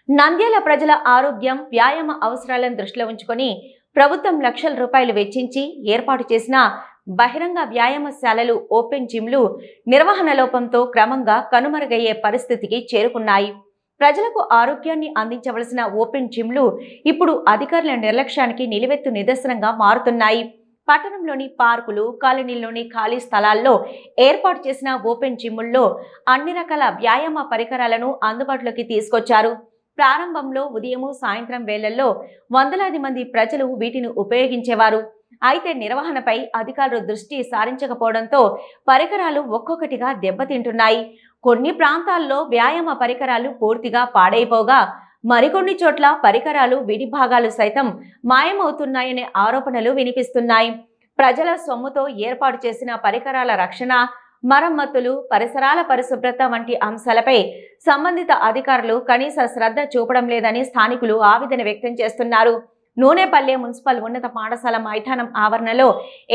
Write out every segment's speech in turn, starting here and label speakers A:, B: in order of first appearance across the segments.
A: నంద్యాల ప్రజల ఆరోగ్యం, వ్యాయామ అవసరాలను దృష్టిలో ఉంచుకొని ప్రభుత్వం లక్షల రూపాయలు వెచ్చించి ఏర్పాటు చేసిన బహిరంగ వ్యాయామశాలలు, ఓపెన్ జిమ్లు నిర్వహణ లోపంతో క్రమంగా కనుమరుగయ్యే పరిస్థితికి చేరుకున్నాయి. ప్రజలకు ఆరోగ్యాన్ని అందించవలసిన ఓపెన్ జిమ్లు ఇప్పుడు అధికారుల నిర్లక్ష్యానికి నిలువెత్తు నిదర్శనంగా మారుతున్నాయి. పట్టణంలోని పార్కులు, కాలనీల్లోని ఖాళీ స్థలాల్లో ఏర్పాటు చేసిన ఓపెన్ జిమ్ల్లో అన్ని రకాల వ్యాయామ పరికరాలను అందుబాటులోకి తీసుకొచ్చారు. ప్రారంభంలో ఉదయం, సాయంత్రం వేళల్లో వందలాది మంది ప్రజలు వీటిని ఉపయోగించేవారు. అయితే నిర్వహణపై అధికారులు దృష్టి సారించకపోవడంతో పరికరాలు ఒక్కొక్కటిగా దెబ్బతింటున్నాయి. కొన్ని ప్రాంతాల్లో వ్యాయామ పరికరాలు పూర్తిగా పాడైపోగా, మరికొన్ని చోట్ల పరికరాలు విడిభాగాలు సైతం మాయమవుతున్నాయనే ఆరోపణలు వినిపిస్తున్నాయి. ప్రజల సొమ్ముతో ఏర్పాటు చేసిన పరికరాల రక్షణ, మరమ్మతులు, పరిసరాల పరిశుభ్రత వంటి అంశాలపై సంబంధిత అధికారులు కనీస శ్రద్ధ చూపడం లేదని స్థానికులు ఆవేదన వ్యక్తం చేస్తున్నారు. నూనెపల్లె మున్సిపల్ ఉన్నత పాఠశాల మైదానం ఆవరణలో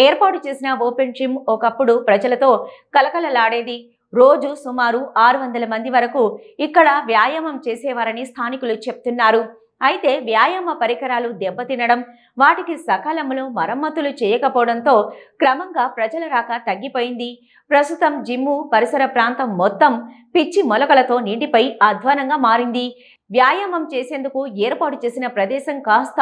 A: ఏర్పాటు చేసిన ఓపెన్ జిమ్ ఒకప్పుడు ప్రజలతో కలకలలాడేది. రోజు సుమారు 600 మంది వరకు ఇక్కడ వ్యాయామం చేసేవారని స్థానికులు చెప్తున్నారు. అయితే వ్యాయామ పరికరాలు దెబ్బతినడం, వాటికి సకాలంలో మరమ్మతులు చేయకపోవడంతో క్రమంగా ప్రజల రాక తగ్గిపోయింది. ప్రస్తుతం జిమ్ము పరిసర ప్రాంతం మొత్తం పిచ్చి మొలకలతో నిండిపోయి అధ్వానంగా మారింది. వ్యాయామం చేసేందుకు ఏర్పాటు చేసిన ప్రదేశం కాస్త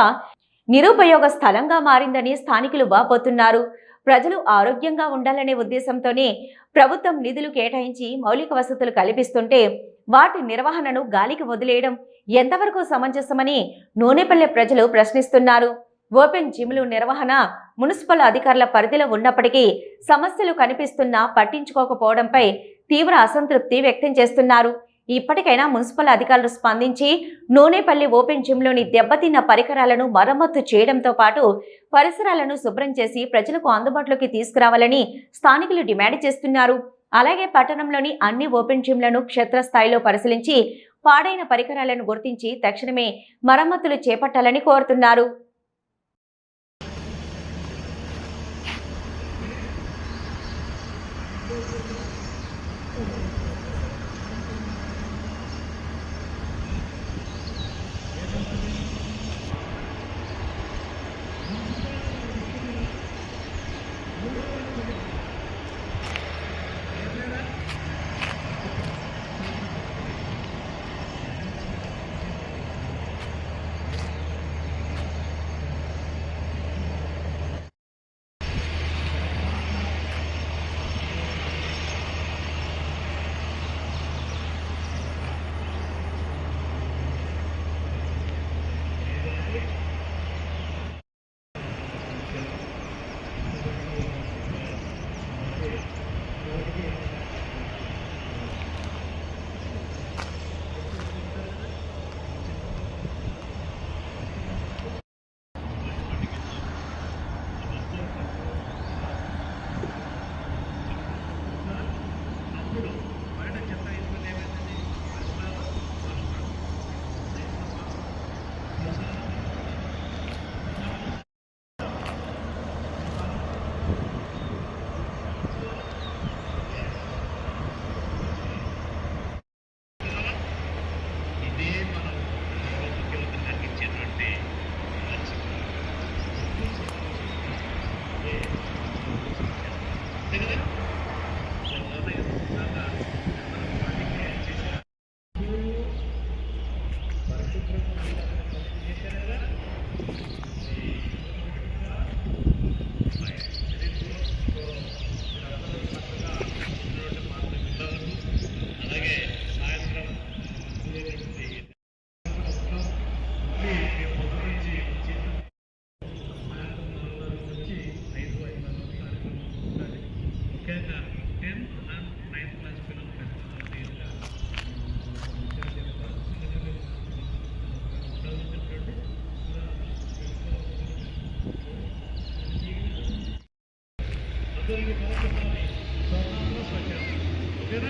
A: నిరుపయోగ స్థలంగా మారిందని స్థానికులు వాపోతున్నారు. ప్రజలు ఆరోగ్యంగా ఉండాలనే ఉద్దేశంతోనే ప్రభుత్వం నిధులు కేటాయించి మౌలిక వసతులు కల్పిస్తుంటే వాటి నిర్వహణను గాలికి వదిలేయడం ఎంతవరకు సమంజసమని నూనెపల్లె ప్రజలు ప్రశ్నిస్తున్నారు. ఓపెన్ జిమ్లు నిర్వహణ మున్సిపల్ అధికారుల పరిధిలో ఉన్నప్పటికీ సమస్యలు కనిపిస్తున్నా పట్టించుకోకపోవడంపై తీవ్ర అసంతృప్తి వ్యక్తం చేస్తున్నారు. ఇప్పటికైనా మున్సిపల్ అధికారులు స్పందించి నూనెపల్లి ఓపెన్ జిమ్లోని దెబ్బతిన్న పరికరాలను మరమ్మతు చేయడంతో పాటు పరిసరాలను శుభ్రం చేసి ప్రజలకు అందుబాటులోకి తీసుకురావాలని స్థానికులు డిమాండ్ చేస్తున్నారు. అలాగే పట్టణంలోని అన్ని ఓపెన్ జిమ్లను క్షేత్రస్థాయిలో పరిశీలించి పాడైన పరికరాలను గుర్తించి తక్షణమే మరమ్మతులు చేపట్టాలని కోరుతున్నారు.
B: అందరికీ నమస్కారం. ఓకేనా?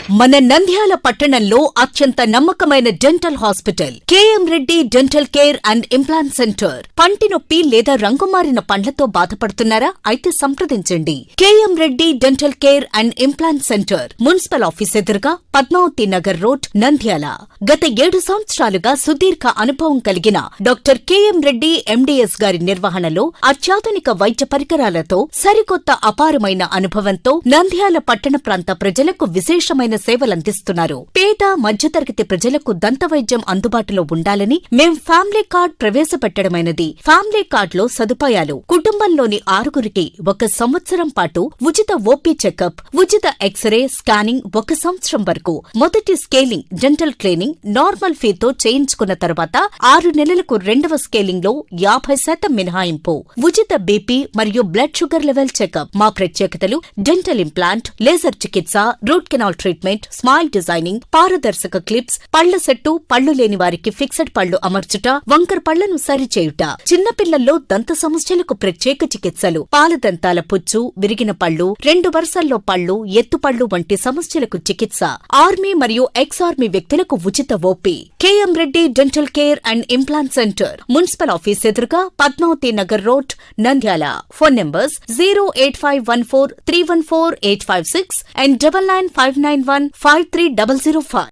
B: మన నంద్యాల పట్టణంలో అత్యంత నమ్మకమైన dental hospital KM Reddy dental care and implant centre. పంటి నొప్పి లేదా రంగుమారిన పండ్లతో బాధపడుతున్నారా? అయితే సంప్రదించండి. KM Reddy dental care and implant centre, municipal office ఎదురుగా, పద్మావతి నగర్ రోడ్, నంద్యాల. గత 7 సంవత్సరాలుగా సుదీర్ఘ అనుభవం కలిగిన డాక్టర్ కేఎం రెడ్డి ఎండిఎస్ గారి నిర్వహణలో అత్యాధునిక వైద్య పరికరాలతో, సరికొత్త అపారమైన అనుభవంతో నంద్యాల పట్టణ ప్రాంత ప్రజలకు విశేషమైన సేవలందిస్తున్నారు. పేద మధ్యతరగతి ప్రజలకు దంతవైద్యం అందుబాటులో ఉండాలని మేం ఫ్యామిలీ కార్డ్ ప్రవేశపెట్టడమైనది. ఫ్యామిలీ కార్డ్ లో సదుపాయాలు: కుటుంబంలోని 6గురికి 1 సంవత్సరం పాటు ఉచిత ఓపీ చెకప్, ఉచిత ఎక్స్రే స్కానింగ్ 1 సంవత్సరం వరకు, మొదటి స్కేలింగ్ డెంటల్ క్లీనింగ్ నార్మల్ ఫీతో చేయించుకున్న తర్వాత 6 నెలలకు 2వ స్కేలింగ్ లో 50% మినహాయింపు, ఉచిత బీపీ మరియు బ్లడ్ షుగర్ లెవెల్ చెకప్. మా ప్రత్యేకతలు: డెంటల్ ఇంప్లాంట్, లేజర్ చికిత్స, root canal treatment, smile designing, పారదర్శక క్లిప్స్, పళ్ల సెట్టు, పళ్లు లేని వారికి ఫిక్సెడ్ పళ్లు అమర్చుట, వంకర్ పళ్లను సరిచేయుట, చిన్నపిల్లల్లో దంత సమస్యలకు ప్రత్యేక చికిత్సలు, పాలదంతాల పుచ్చు, విరిగిన పళ్లు, 2 వరుసల్లో పళ్లు, ఎత్తుపళ్లు వంటి సమస్యలకు చికిత్స, ఆర్మీ మరియు ఎక్స్ ఆర్మీ వ్యక్తులకు ఉచిత OP. KM Reddy dental care and implant centre, municipal office ఎదురుగా, Padmavathi Nagar road, Nandyal. Phone numbers 08514314856 and 9959153005.